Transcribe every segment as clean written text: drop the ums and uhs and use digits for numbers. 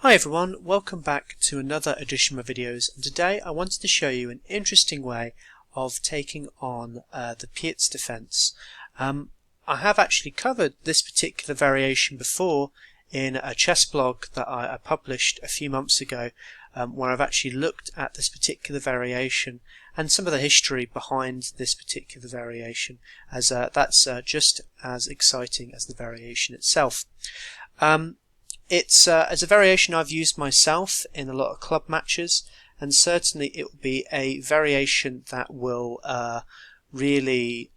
Hi everyone, welcome back to another edition of my videos, and today I wanted to show you an interesting way of taking on the Pirc Defense. I have actually covered this particular variation before in a chess blog that I published a few months ago, where I've actually looked at this particular variation and some of the history behind this particular variation, as that's just as exciting as the variation itself. It's as a variation I've used myself in a lot of club matches, and certainly it will be a variation that will really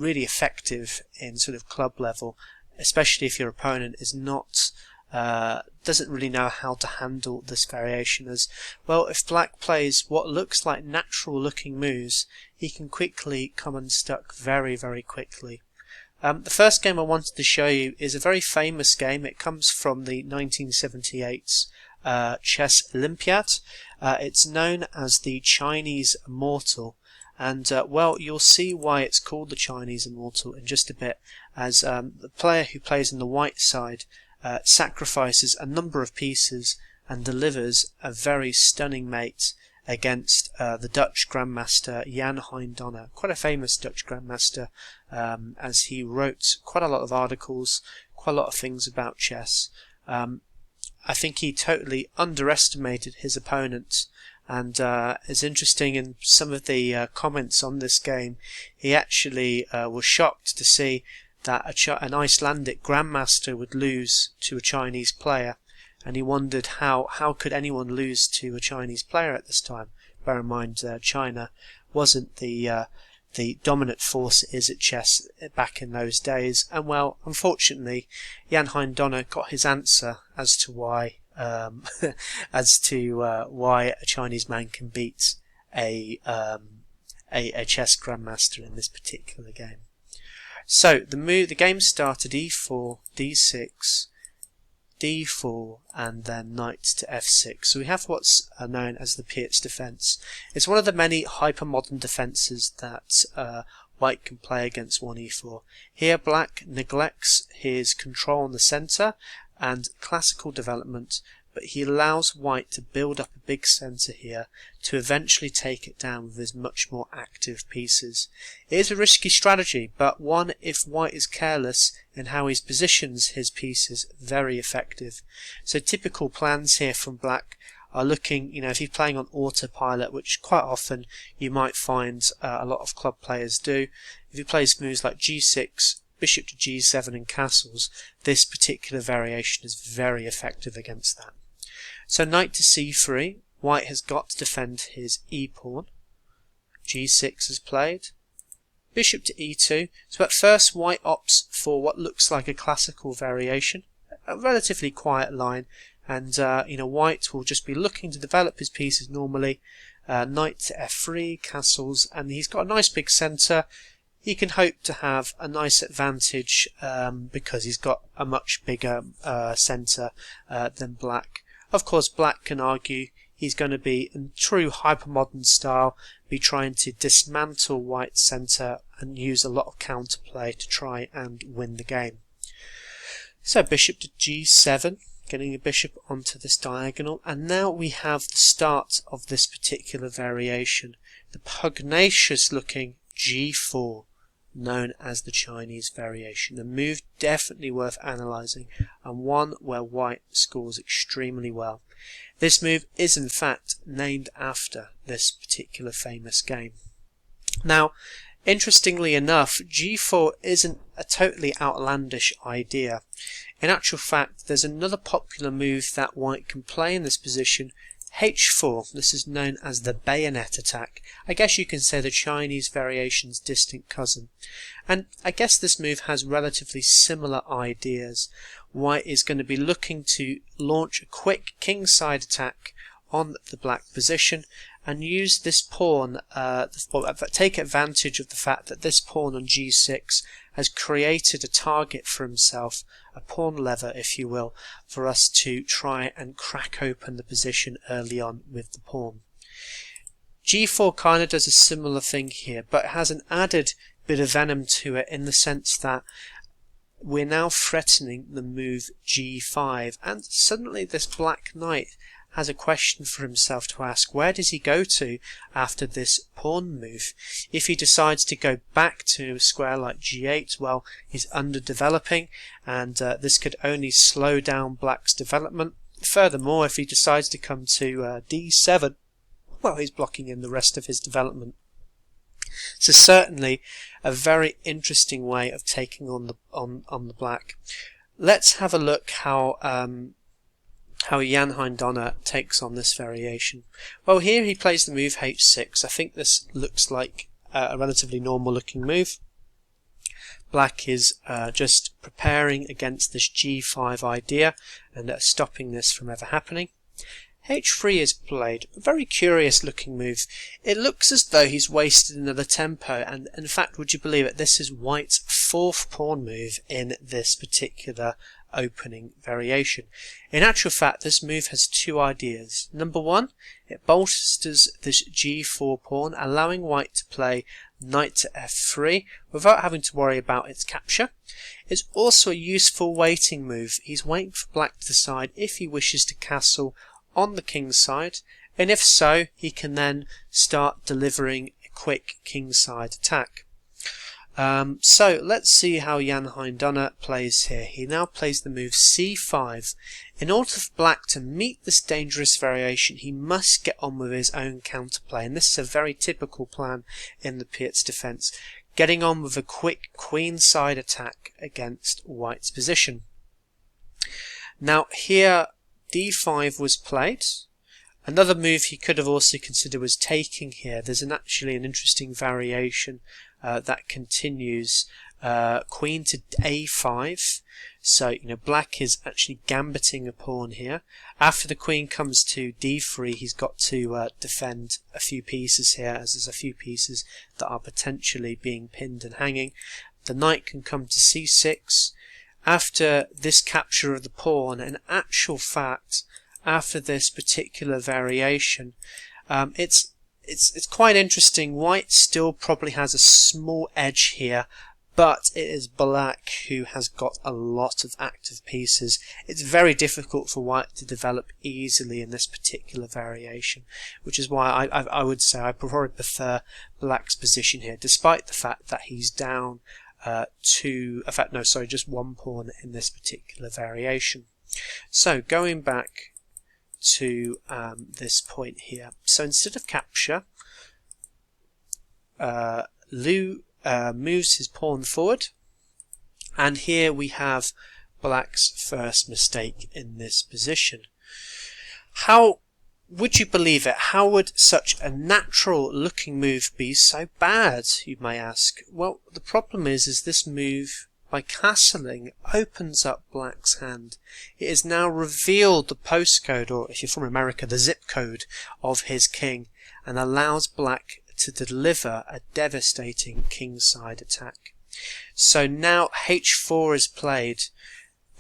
effective in sort of club level, especially if your opponent is not doesn't really know how to handle this variation. As well, if black plays what looks like natural looking moves, he can quickly come unstuck very quickly. The first game I wanted to show you is a very famous game. It comes from the 1978 Chess Olympiad. It's known as the Chinese Immortal, and well, you'll see why it's called the Chinese Immortal in just a bit, as the player who plays on the white side sacrifices a number of pieces and delivers a very stunning mate against the Dutch Grandmaster Jan Donner, quite a famous Dutch Grandmaster, as he wrote quite a lot of articles, quite a lot of things about chess. I think he totally underestimated his opponent, and it's interesting in some of the comments on this game, he actually was shocked to see that an Icelandic Grandmaster would lose to a Chinese player. And he wondered how could anyone lose to a Chinese player at this time. Bear in mind, China wasn't the dominant force it is at chess back in those days. And well, unfortunately, Jan Donner got his answer as to why why a Chinese man can beat a chess grandmaster in this particular game. So the game started e4, d6. d4 and then knight to f6. So we have what's known as the Pirc Defense. It's one of the many hyper-modern defenses that white can play against 1e4. Here black neglects his control on the centre and classical development, but he allows white to build up a big centre here to eventually take it down with his much more active pieces. It is a risky strategy, but one, if white is careless in how he positions his pieces, very effective. So typical plans here from black are looking, if he's playing on autopilot, which quite often you might find a lot of club players do. If he plays moves like g6, bishop to g7 and castles, this particular variation is very effective against that. So knight to c3, white has got to defend his e-pawn. g6 is played. Bishop to e2. So at first white opts for what looks like a classical variation, a relatively quiet line, and white will just be looking to develop his pieces normally. Knight to f3, castles, and he's got a nice big centre. He can hope to have a nice advantage because he's got a much bigger centre than black. Of course, black can argue he's going to be, in true hypermodern style, be trying to dismantle white's centre and use a lot of counterplay to try and win the game. So bishop to g7, getting a bishop onto this diagonal, and now we have the start of this particular variation, the pugnacious looking g4, known as the Chinese variation. A move definitely worth analysing, and one where white scores extremely well. This move is in fact named after this particular famous game. Now, interestingly enough, g4 isn't a totally outlandish idea. In actual fact, there's another popular move that white can play in this position, h4. This is known as the bayonet attack. I guess you can say the Chinese variation's distant cousin. And I guess this move has relatively similar ideas. White is going to be looking to launch a quick kingside attack on the black position and use this pawn, take advantage of the fact that this pawn on g6 has created a target for himself, a pawn lever if you will, for us to try and crack open the position early on with the pawn. g4 kind of does a similar thing here, but it has an added bit of venom to it in the sense that we're now threatening the move g5, and suddenly this black knight has a question for himself to ask. Where does he go to after this pawn move? If he decides to go back to a square like g8, well, he's underdeveloping, and this could only slow down black's development. Furthermore, if he decides to come to d7, well, he's blocking in the rest of his development. So certainly a very interesting way of taking on the black. Let's have a look how Jan Donner takes on this variation. Well, here he plays the move h6. I think this looks like a relatively normal looking move. Black is just preparing against this g5 idea and stopping this from ever happening. h3 is played. A very curious looking move. It looks as though he's wasted another tempo, and in fact, would you believe it, this is white's fourth pawn move in this particular opening variation. In actual fact, this move has two ideas. Number one, it bolsters this g4 pawn, allowing white to play knight to f3 without having to worry about its capture. It's also a useful waiting move. He's waiting for black to decide if he wishes to castle on the king's side, and if so, he can then start delivering a quick kingside attack. So let's see how Jan Donner plays here. He now plays the move c5. In order for black to meet this dangerous variation, he must get on with his own counterplay, and this is a very typical plan in the Pirc Defense, getting on with a quick queenside attack against white's position. Now here d5 was played. Another move he could have also considered was taking here. There's actually an interesting variation that continues queen to a5. So, black is actually gambiting a pawn here. After the queen comes to d3, he's got to defend a few pieces here, as there's a few pieces that are potentially being pinned and hanging. The knight can come to c6. After this capture of the pawn, in actual fact, after this particular variation, it's quite interesting. White still probably has a small edge here, but it is black who has got a lot of active pieces. It's very difficult for white to develop easily in this particular variation, which is why I would say I probably prefer black's position here, despite the fact that he's down just one pawn in this particular variation. So going back to this point here, so instead of capture, Liu moves his pawn forward, and here we have black's first mistake in this position. How would you believe it? How would such a natural looking move be so bad, you may ask? Well, the problem is this move, by castling, opens up black's hand. It has now revealed the postcode, or if you're from America, the zip code of his king, and allows black to deliver a devastating kingside attack. So now h4 is played.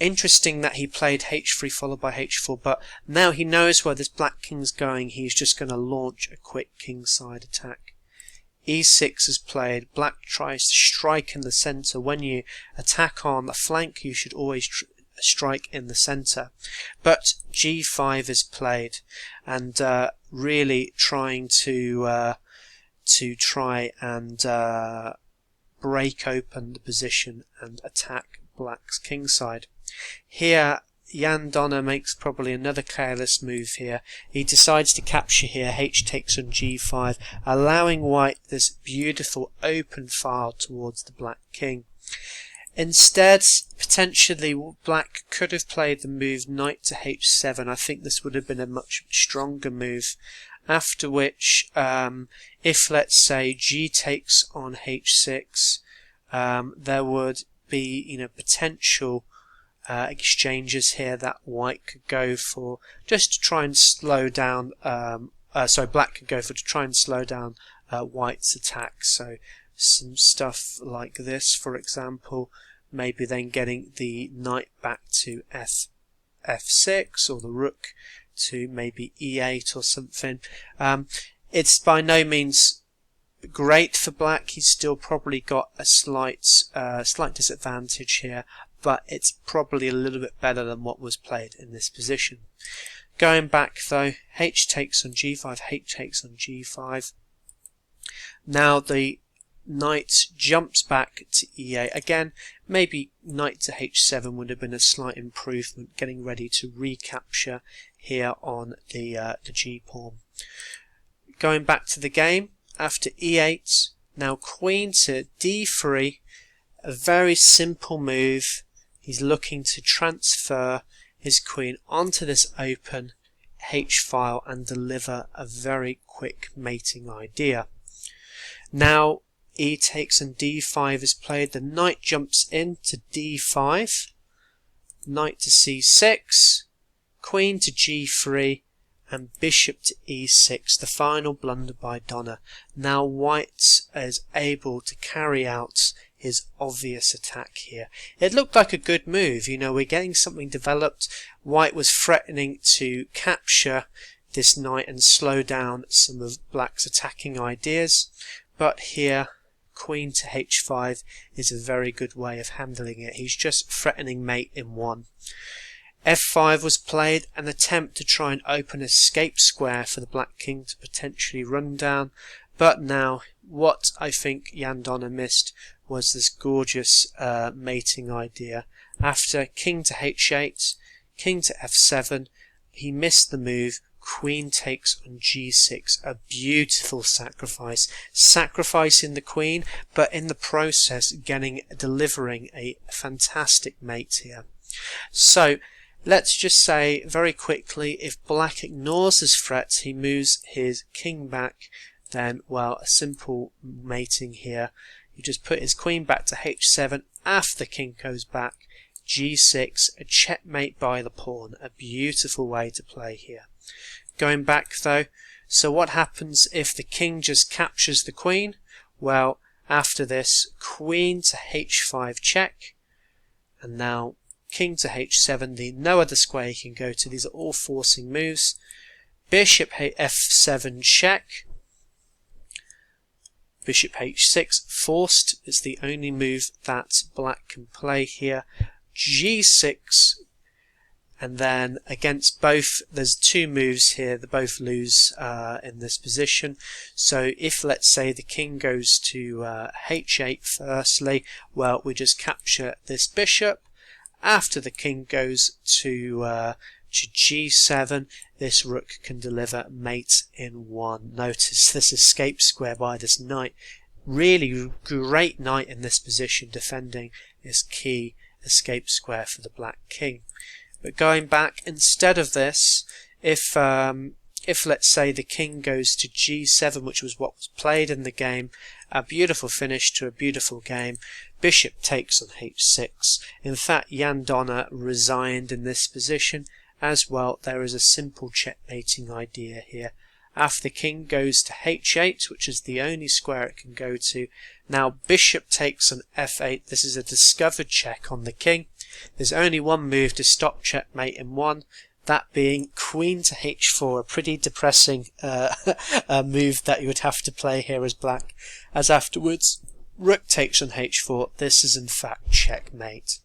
Interesting that he played h3 followed by h4, but now he knows where this black king's going. He's just going to launch a quick kingside attack. e6 is played. Black tries to strike in the center. When you attack on the flank, you should always strike in the center. But g5 is played, and really trying to try and break open the position and attack black's kingside. Here Jan Donner makes probably another careless move here. He decides to capture here. H takes on g5, allowing white this beautiful open file towards the black king. Instead, potentially black could have played the move knight to h7. I think this would have been a much stronger move. After which, if let's say g takes on h6, there would be potential exchanges here that white could go for, just to try and slow down. Black could go for to try and slow down white's attack. So some stuff like this, for example, maybe then getting the knight back to f6, or the rook to maybe e8 or something. It's by no means great for black. He's still probably got a slight disadvantage here, but it's probably a little bit better than what was played in this position. Going back though, h takes on g5, h takes on g5. Now the knight jumps back to e8. Again, maybe knight to h7 would have been a slight improvement, getting ready to recapture here on the g pawn. Going back to the game, after e8, now queen to d3, a very simple move. He's looking to transfer his queen onto this open h-file and deliver a very quick mating idea. Now e takes on d5 is played, the knight jumps in to d5, knight to c6, queen to g3, and bishop to e6, the final blunder by Donna. Now white is able to carry out his obvious attack here. It looked like a good move, you know, we're getting something developed. White was threatening to capture this knight and slow down some of black's attacking ideas, but here queen to h5 is a very good way of handling it. He's just threatening mate in one. f5 was played, an attempt to try and open an escape square for the black king to potentially run down, but now what I think Jan Donner missed was this gorgeous mating idea. After king to h8, king to f7, he missed the move. Queen takes on g6, a beautiful sacrifice, sacrificing the queen, but in the process delivering a fantastic mate here. So let's just say very quickly, if black ignores his threats, he moves his king back, then, well, a simple mating here. You just put his queen back to h7 after the king goes back, g6, a checkmate by the pawn, a beautiful way to play here. Going back though, so what happens if the king just captures the queen? Well, after this, queen to h5 check, and now king to h7, no other square he can go to. These are all forcing moves. Bishop f7 check, bishop h6 forced is the only move that black can play here. g6, and then against both, there's two moves here that both lose in this position. So if, let's say, the king goes to h8 firstly, well, we just capture this bishop. After the king goes to g7, this rook can deliver mate in one. Notice this escape square by this knight. Really great knight in this position, defending this key escape square for the black king. But going back, instead of this, if let's say the king goes to g7, which was what was played in the game, a beautiful finish to a beautiful game. Bishop takes on h6. In fact, Jan Donner resigned in this position as well. There is a simple checkmating idea here. After the king goes to h8, which is the only square it can go to, now bishop takes on f8. This is a discovered check on the king. There's only one move to stop checkmate in one, that being queen to h4, a pretty depressing move that you would have to play here as black, as afterwards rook takes on h4. This is in fact checkmate.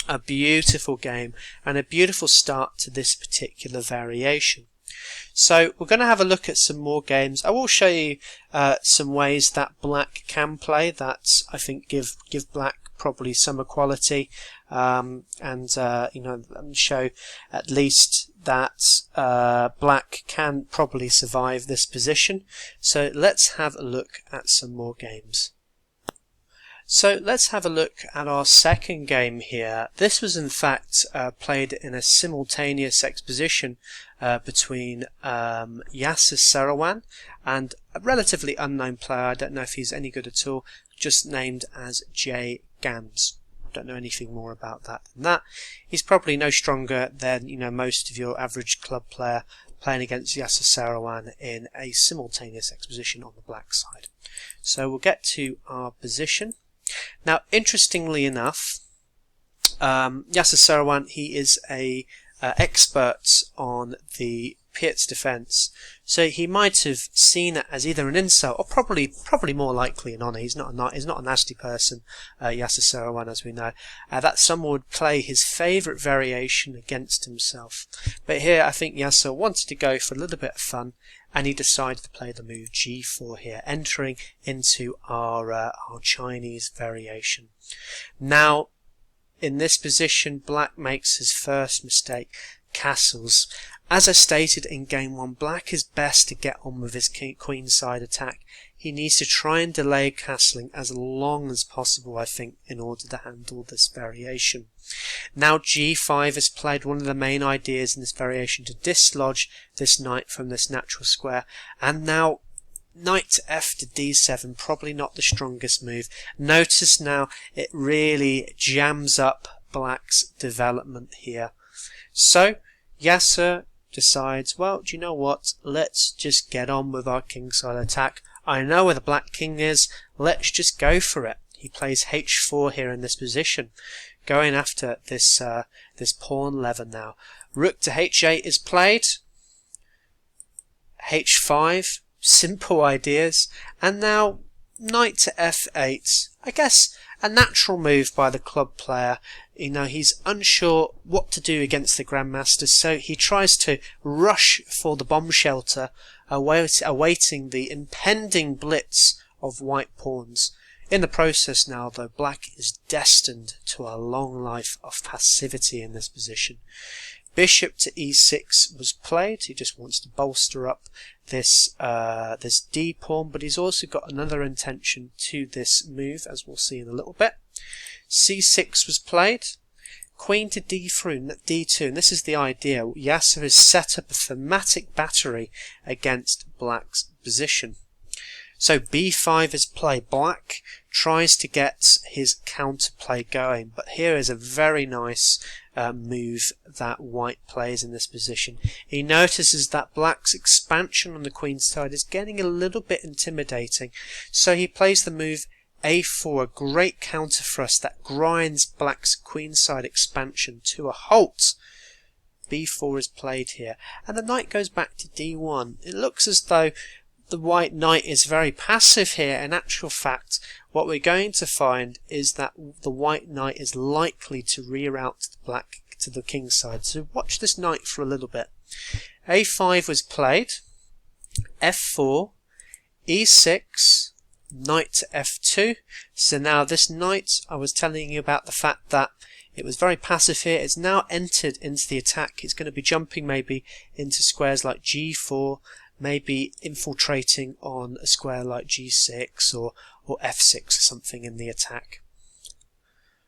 A beautiful game and a beautiful start to this particular variation. So we're going to have a look at some more games. I will show you some ways that black can play that I think give black probably some equality, and show at least that black can probably survive this position. So let's have a look at some more games. So let's have a look at our second game here. This was in fact played in a simultaneous exposition between Yasser Seirawan and a relatively unknown player. I don't know if he's any good at all, just named as Jay Gams. Don't know anything more about that than that. He's probably no stronger than most of your average club player playing against Yasser Seirawan in a simultaneous exposition on the black side. So we'll get to our position. Now, interestingly enough, Yasser Seirawan, he is a expert on the Pirc Defense. So he might have seen it as either an insult or probably more likely an honour. He's not a nasty person, Yasuo, as we know. That someone would play his favourite variation against himself. But here I think Yasuo wanted to go for a little bit of fun, and he decided to play the move G4 here, entering into our Chinese variation. Now, in this position, Black makes his first mistake, castles. As I stated in game 1, Black is best to get on with his queenside attack. He needs to try and delay castling as long as possible, I think, in order to handle this variation. Now G5 is played, one of the main ideas in this variation, to dislodge this knight from this natural square, and now knight to F to D7, probably not the strongest move. Notice now it really jams up Black's development here. So Yasuo decides, well, do you know what? Let's just get on with our kingside attack. I know where the black king is. Let's just go for it. He plays H4 here in this position, going after this this pawn lever now. Rook to H8 is played. H5, simple ideas, and now knight to F8. I guess a natural move by the club player. You know, he's unsure what to do against the Grandmaster, so he tries to rush for the bomb shelter, awaiting the impending blitz of white pawns. In the process now, though, Black is destined to a long life of passivity in this position. Bishop to E6 was played. He just wants to bolster up this this D pawn, but he's also got another intention to this move, as we'll see in a little bit. C6 was played. Queen to D2, and this is the idea. Yasuo has set up a thematic battery against Black's position. So B5 is played. Black tries to get his counterplay going, but here is a very nice move that White plays in this position. He notices that Black's expansion on the queen's side is getting a little bit intimidating, so he plays the move A4, a great counter thrust that grinds Black's queenside expansion to a halt. B4 is played here, and the knight goes back to D1. It looks as though the white knight is very passive here. In actual fact, what we're going to find is that the white knight is likely to reroute the black to the king side. So watch this knight for a little bit. A5 was played, F4, E6, knight to F2. So now this knight, I was telling you about the fact that it was very passive here. It's now entered into the attack. It's going to be jumping maybe into squares like G4, maybe infiltrating on a square like G6 or F6 or something in the attack.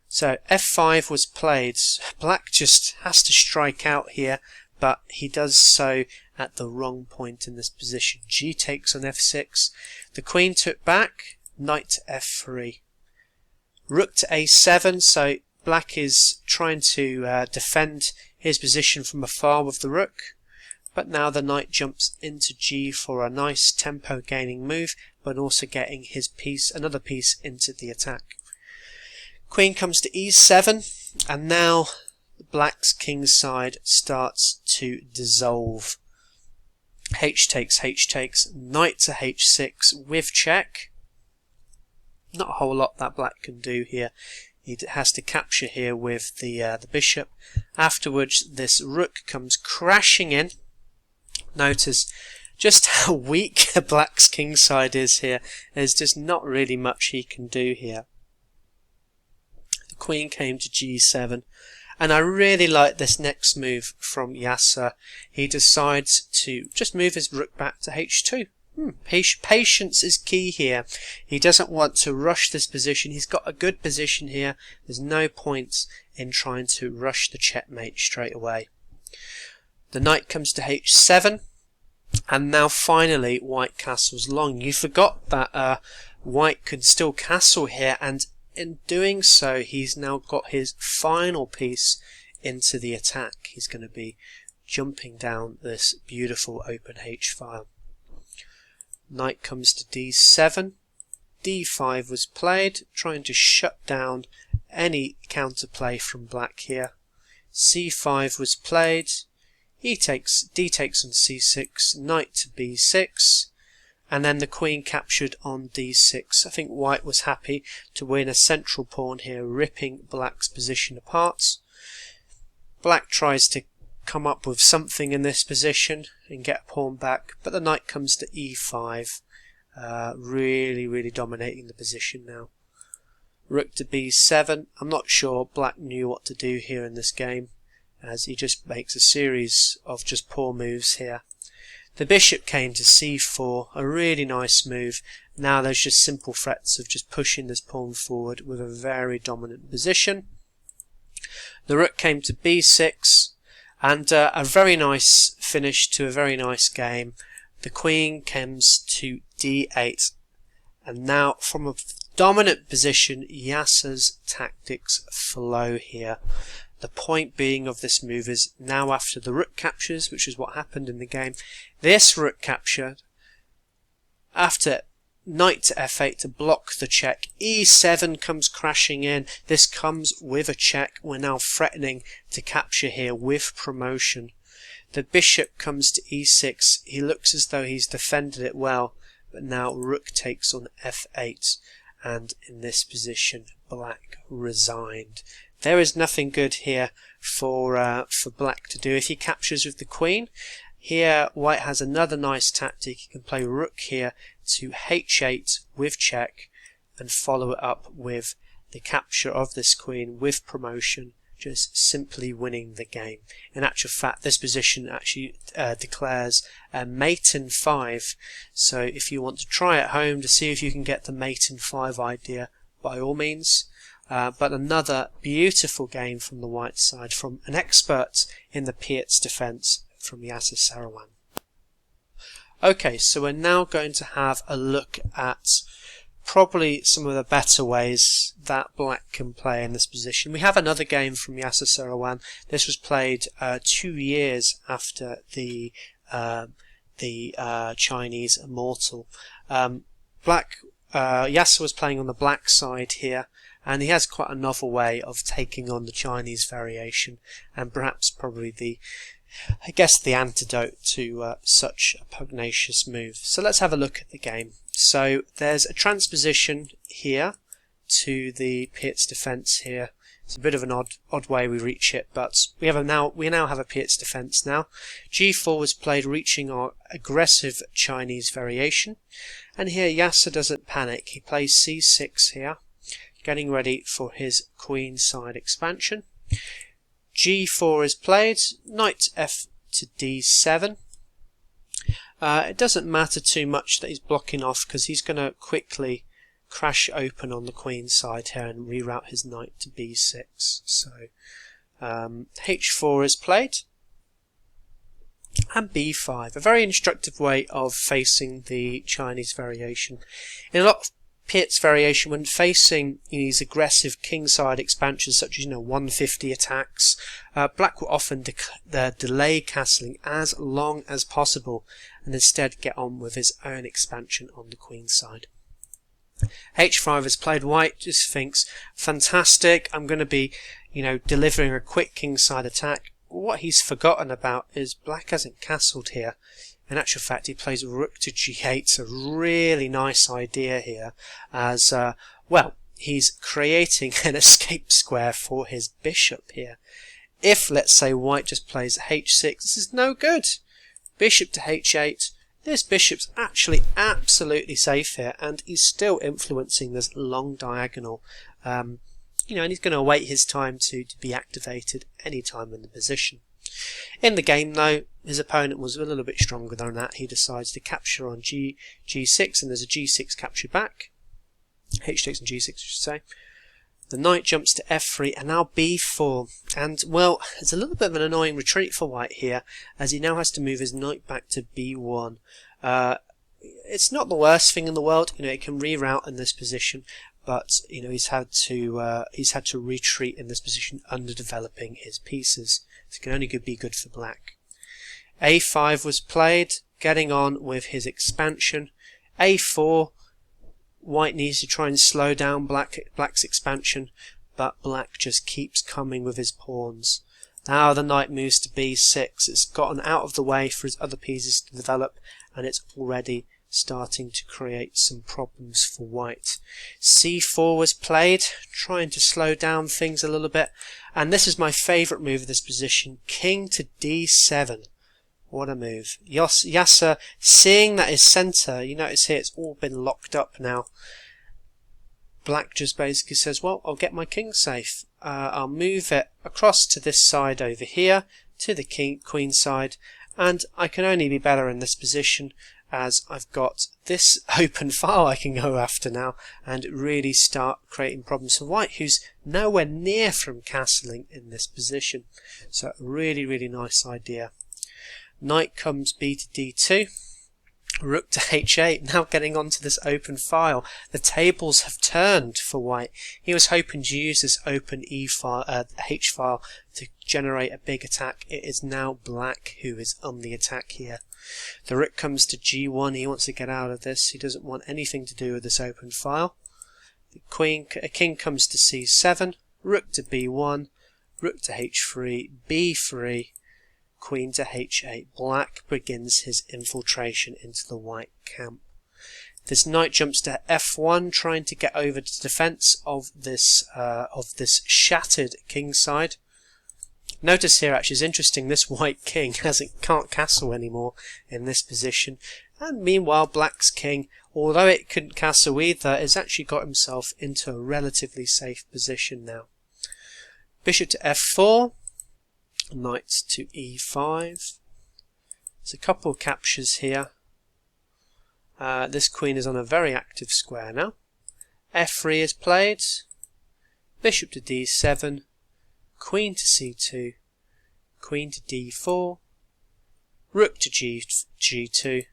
So F5 was played. Black just has to strike out here, but he does so at the wrong point in this position. G takes on F6. The queen took back. Knight to F3. Rook to A7. So Black is trying to defend his position from afar with the rook. But now the knight jumps into G for a nice tempo gaining move, but also getting his piece, another piece, into the attack. Queen comes to E7, and now Black's king side starts to dissolve. H takes, knight to H6 with check. Not a whole lot that Black can do here. He has to capture here with the bishop. Afterwards, this rook comes crashing in. Notice just how weak Black's king side is here. There's just not really much he can do here. The queen came to G7, and I really like this next move from Yasuo. He decides to just move his rook back to H2. Patience is key here. He doesn't want to rush this position. He's got a good position here. There's no point in trying to rush the checkmate straight away. The knight comes to H7, and now finally White castles long. You forgot that White could still castle here, and in doing so he's now got his final piece into the attack. He's going to be jumping down this beautiful open H file. Knight comes to D7. D5 was played, trying to shut down any counterplay from Black here. C5 was played. d takes on c6, knight to b6, and then the queen captured on d6. I think white was happy to win a central pawn here, ripping black's position apart. Black tries to come up with something in this position and get a pawn back, but the knight comes to e5, really dominating the position now. Rook to b7. I'm not sure black knew what to do here in this game, as he just makes a series of just poor moves here. The bishop came to c4, a really nice move. Now there's just simple threats of just pushing this pawn forward with a very dominant position. The rook came to b6, and a very nice finish to a very nice game. The queen comes to d8, and now from a dominant position, Yasser's tactics flow here. The point being of this move is now after the rook captures, which is what happened in the game, this rook captured, after knight to f8 to block the check, e7 comes crashing in. This comes with a check. We're now threatening to capture here with promotion. The bishop comes to e6. He looks as though he's defended it well, but now rook takes on f8, and in this position black resigned. There is nothing good here for black to do. If he captures with the queen, here white has another nice tactic. He can play rook here to h8 with check and follow it up with the capture of this queen with promotion, just simply winning the game. In actual fact, this position actually declares a mate in 5, so if you want to try at home to see if you can get the mate in 5 idea, by all means. But another beautiful game from the white side, from an expert in the Pirc Defense, from Yasser Seirawan. Okay, so we're now going to have a look at probably some of the better ways that black can play in this position. We have another game from Yasser Seirawan. This was played 2 years after the Chinese Immortal. Yasser was playing on the black side here, and he has quite a novel way of taking on the Chinese variation, and perhaps probably the antidote to such a pugnacious move. So let's have a look at the game. So there's a transposition here to the Pirc Defense here. It's a bit of an odd way we reach it, but we now have a Pirc Defense now. G4 was played, reaching our aggressive Chinese variation, and here Yasser doesn't panic. He plays C6 here, getting ready for his queen side expansion. G4 is played, knight f to d7. It doesn't matter too much that he's blocking off, because he's going to quickly crash open on the queen side here and reroute his knight to b6. So h4 is played, and b5, a very instructive way of facing the Chinese variation. In a lot of Pirc's variation, when facing these aggressive kingside expansions such as 150 attacks, black will often delay castling as long as possible and instead get on with his own expansion on the queen side. h5 is played. White just thinks, fantastic, I'm going to be delivering a quick kingside attack. What he's forgotten about is black hasn't castled here. In actual fact, he plays rook to g8. It's a really nice idea here, as he's creating an escape square for his bishop here. If, let's say, white just plays h6, this is no good. Bishop to h8. This bishop's actually absolutely safe here, and he's still influencing this long diagonal. And he's going to await his time to be activated any time in the position. In the game, though, his opponent was a little bit stronger than that. He decides to capture on g6, and there's a g6 capture back. h6 and g6, I should say. The knight jumps to f3, and now b4. And, well, it's a little bit of an annoying retreat for white here, as he now has to move his knight back to b1. It's not the worst thing in the world. It can reroute in this position, but he's had to retreat in this position, underdeveloping his pieces. So it can only be good for black. a5 was played, getting on with his expansion. a4, white needs to try and slow down black's expansion, but black just keeps coming with his pawns. Now the knight moves to b6. It's gotten out of the way for his other pieces to develop, and it's already starting to create some problems for white. c4 was played, trying to slow down things a little bit, and this is my favourite move of this position, king to d7. What a move. Yasser, seeing that his centre, you notice here it's all been locked up now. Black just basically says, well, I'll get my king safe. I'll move it across to this side over here, to the queen side, and I can only be better in this position as I've got this open file I can go after now and really start creating problems for white, who's nowhere near from castling in this position. So really, really nice idea. Knight comes b to d2, rook to h8, now getting onto this open file. The tables have turned for white. He was hoping to use this open h file to generate a big attack. It is now black who is on the attack here. The rook comes to g1, he wants to get out of this, he doesn't want anything to do with this open file. A king comes to c7, rook to b1, rook to h3, b3, queen to h8. Black begins his infiltration into the white camp. This knight jumps to f1, trying to get over to defense of this shattered king side. Notice here, actually, is interesting, this white king can't castle anymore in this position, and meanwhile black's king, although it couldn't castle either, has actually got himself into a relatively safe position now. Bishop to f4, knight to e5. There's a couple of captures here. This queen is on a very active square now. f3 is played, bishop to d7, queen to c2, queen to d4, rook to g2,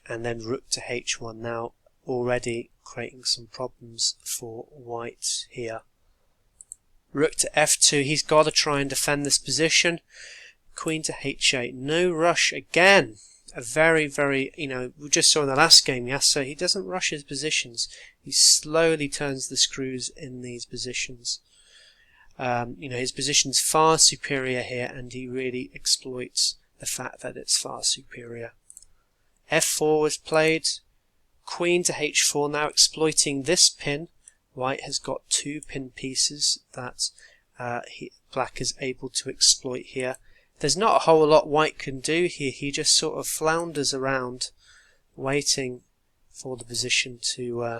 and then rook to h1, now already creating some problems for white here. Rook to f2, he's got to try and defend this position. Queen to h8, no rush again. A very, very, we just saw in the last game, so he doesn't rush his positions. He slowly turns the screws in these positions. His position's far superior here, and he really exploits the fact that it's far superior. f4 was played, queen to h4, now exploiting this pin. White has got two pin pieces that black is able to exploit here. There's not a whole lot white can do here. He just sort of flounders around, waiting for the position to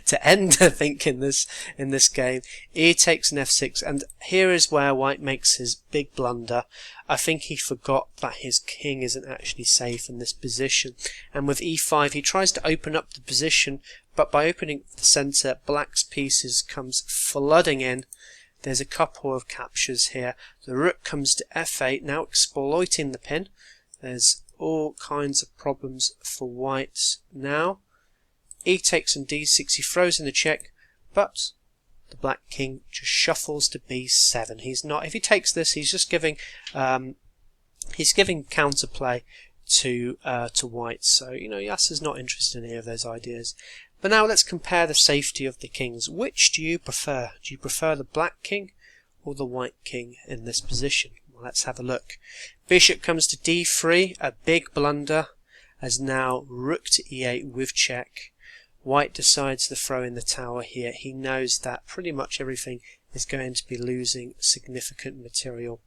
to end, I think, in this game. E takes an f6, and here is where white makes his big blunder. I think he forgot that his king isn't actually safe in this position, and with e5 he tries to open up the position, but by opening the centre, black's pieces comes flooding in. There's a couple of captures here. The rook comes to f8, now exploiting the pin. There's all kinds of problems for white now. E takes on d6, he throws in the check, but the black king just shuffles to b7. He's not. If he takes this, he's just giving counterplay to white. So Yasser's not interested in any of those ideas. But now let's compare the safety of the kings. Which do you prefer? Do you prefer the black king or the white king in this position? Well, let's have a look. Bishop comes to d3, a big blunder, as now rook to e8 with check. White decides to throw in the tower here. He knows that pretty much everything is going to be losing significant material.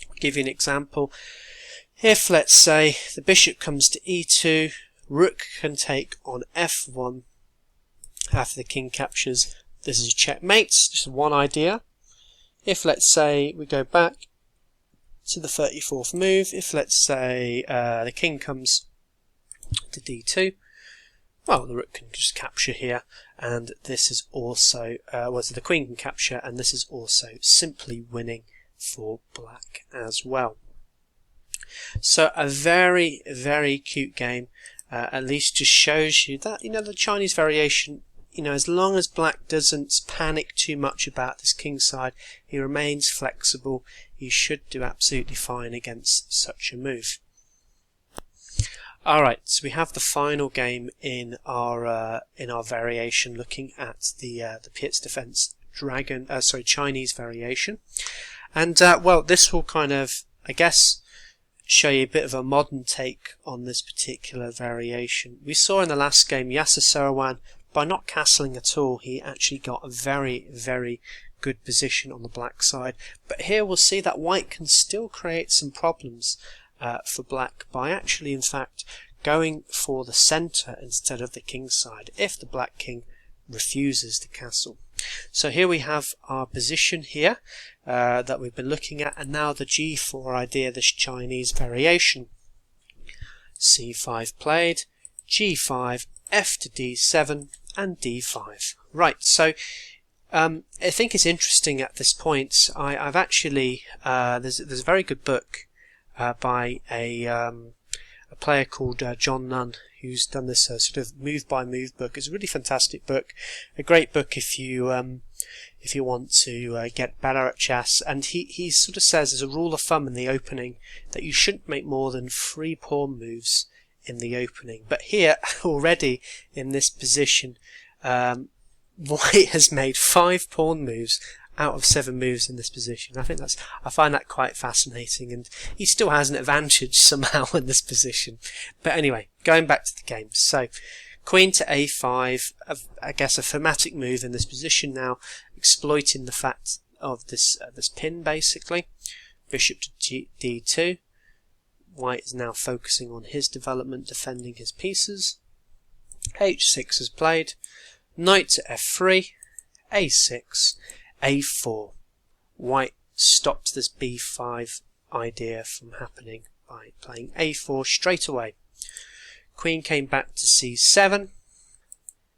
I'll give you an example. If, let's say, the bishop comes to e2, rook can take on f1 after the king captures. This is checkmate, just one idea. If, let's say, we go back to the 34th move, if, let's say, the king comes to d2, well, the rook can just capture here, and this is also, the queen can capture, and this is also simply winning for black as well. So a very, very cute game. At least just shows you that, the Chinese variation, as long as black doesn't panic too much about this king side, he remains flexible, he should do absolutely fine against such a move. Alright, so we have the final game in our variation, looking at the Pirc Defense Chinese variation. And well, this will kind of, I guess, show you a bit of a modern take on this particular variation. We saw in the last game Yasser Seirawan, by not castling at all, he actually got a very, very good position on the black side. But here we'll see that white can still create some problems for black by actually, in fact, going for the centre instead of the king side if the black king refuses to castle. So here we have our position here that we've been looking at, and now the G4 idea, this Chinese variation. C5 played, G5, F to D7 and D5. Right, so I think it's interesting at this point. I've actually there's a very good book by a player called John Nunn, who's done this sort of move by move book. It's a really fantastic book, a great book if you want to get better at chess. And he sort of says as a rule of thumb in the opening that you shouldn't make more than 3 pawn moves in the opening. But here already in this position, White has made 5 pawn moves out of 7 moves in this position. I find that quite fascinating, and he still has an advantage somehow in this position. But anyway, going back to the game. So Queen to A5, I guess a thematic move in this position now, exploiting the fact of this pin basically. Bishop to D2. White is now focusing on his development, defending his pieces. H6 is played. Knight to F3. A6. A4. White stopped this B5 idea from happening by playing A4 straight away. Queen came back to C7.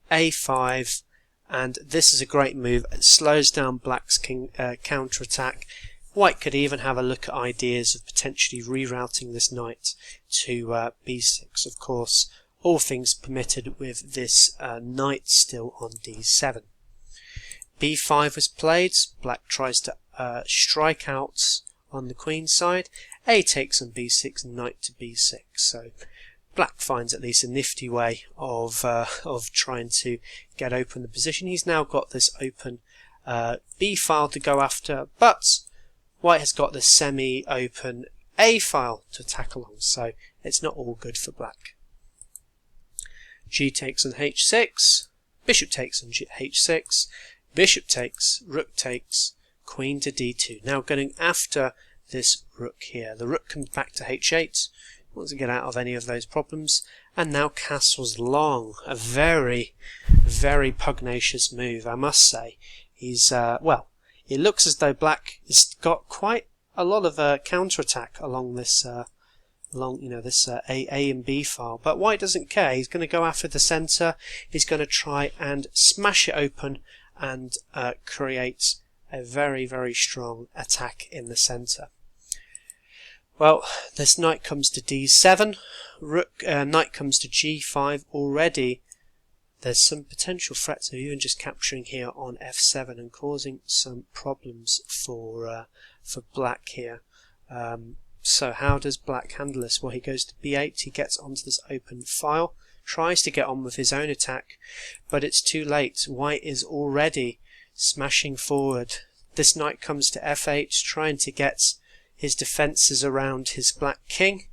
A5. And this is a great move. It slows down Black's counter-attack. White could even have a look at ideas of potentially rerouting this knight to B6. Of course, all things permitted with this knight still on D7. B5 was played. Black tries to strike out on the queen side. A takes on B6, knight to B6. So Black finds at least a nifty way of trying to get open the position. He's now got this open B file to go after, but White has got this semi-open A file to attack along, so it's not all good for Black. G takes on H6, Bishop takes on H6, Bishop takes, Rook takes, Queen to D2. Now going after this Rook here. The Rook comes back to H8, wants to get out of any of those problems, and now castles long. A very, very pugnacious move, I must say. He's, well, it looks as though Black has got quite a lot of counter-attack along this this A and B file, but White doesn't care. He's going to go after the centre. He's going to try and smash it open and create a very, very strong attack in the centre. Well, this knight comes to D7, knight comes to G5 already. There's some potential threats of even just capturing here on F7 and causing some problems for Black here. So how does Black handle this? Well, he goes to B8, he gets onto this open file, tries to get on with his own attack, but it's too late. White is already smashing forward. This knight comes to F8, trying to get his defences around his Black king,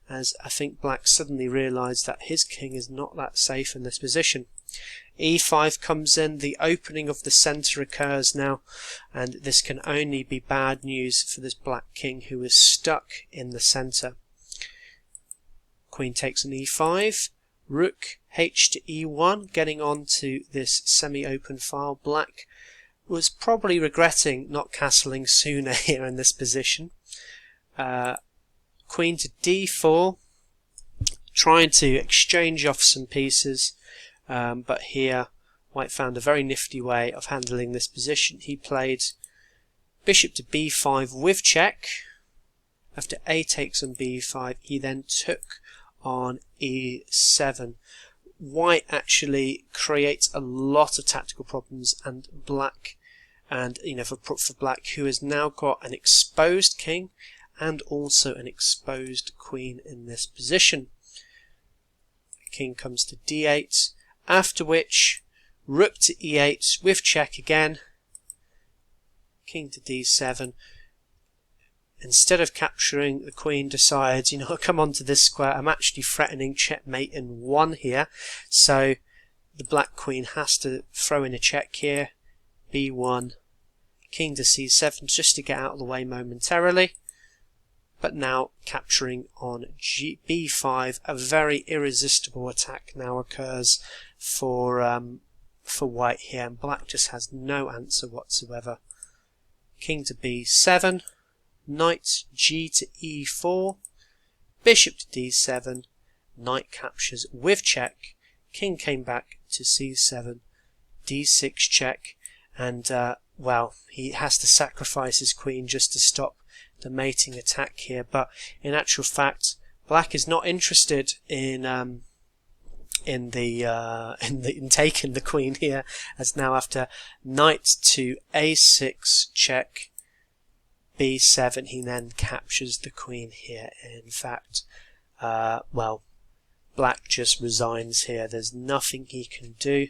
as I think Black suddenly realised that his king is not that safe in this position. E5 comes in, the opening of the centre occurs now, and this can only be bad news for this Black king who is stuck in the centre. Queen takes an E5, Rook H to E1, getting on to this semi-open file. Black was probably regretting not castling sooner here in this position. Queen to D4, trying to exchange off some pieces. But here White found a very nifty way of handling this position. He played Bishop to B5 with check. After A takes on B5, he then took on E7. White actually creates a lot of tactical problems, and Black, for Black, who has now got an exposed king and also an exposed queen in this position. King comes to D8. After which, Rook to E8 with check again, King to D7. instead of capturing, the queen decides, I'll come onto this square. I'm actually threatening checkmate in 1 here, so the black queen has to throw in a check here. b1, king to c7, just to get out of the way momentarily. But now capturing on b5, a very irresistible attack now occurs for white here, and black just has no answer whatsoever. King to b7, knight g to e4, bishop to d7, knight captures with check, king came back to c7, d6 check, and well, he has to sacrifice his queen just to stop the mating attack here. But in actual fact, black is not interested in taking the queen here, as now after knight to a6 check, b7, he then captures the queen here. In fact, well, black just resigns here. There's nothing he can do.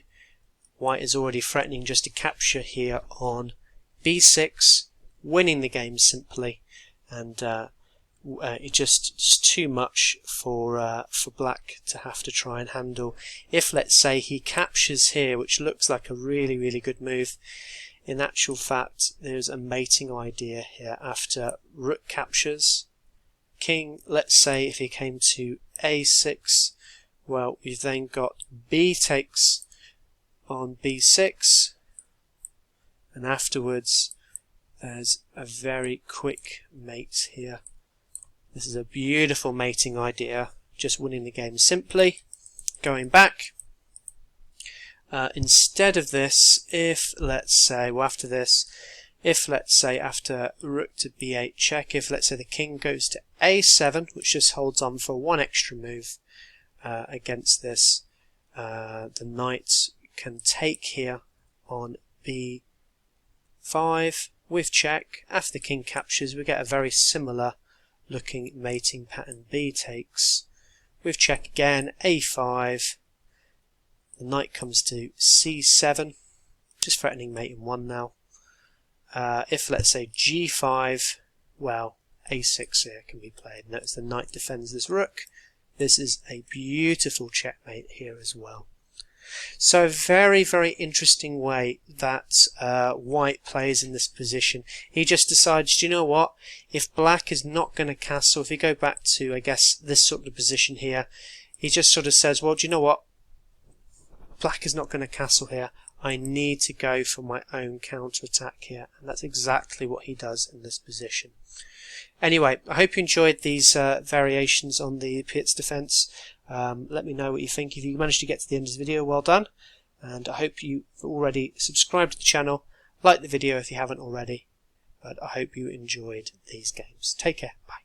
White is already threatening just to capture here on b6, winning the game simply, and it's just too much for black to have to try and handle. If, let's say, he captures here, which looks like a really good move, in actual fact there's a mating idea here after rook captures. King, let's say if he came to a6, well, we've then got b takes on b6, and afterwards there's a very quick mate here. This is a beautiful mating idea, just winning the game simply. Going back, instead of this, if let's say, well, after this, if let's say after rook to b8 check, if let's say the king goes to a7, which just holds on for 1 extra move against this, the knight can take here on b5 with check. After the king captures, we get a very similar looking mating pattern. B takes with check again, a5, the knight comes to c7, just threatening mate in 1 now. If let's say g5, well, a6 here can be played. Notice the knight defends this rook. This is a beautiful checkmate here as well. So a very interesting way that white plays in this position. He just decides, do you know what, if black is not going to castle, if we go back to, I guess, this sort of position here, he just sort of says, well, do you know what, black is not going to castle here, I need to go for my own counter-attack here, and that's exactly what he does in this position. Anyway, I hope you enjoyed these variations on the Pirc Defense. Let me know what you think. If you managed to get to the end of the video, well done. And I hope you've already subscribed to the channel, like the video if you haven't already. But I hope you enjoyed these games. Take care. Bye.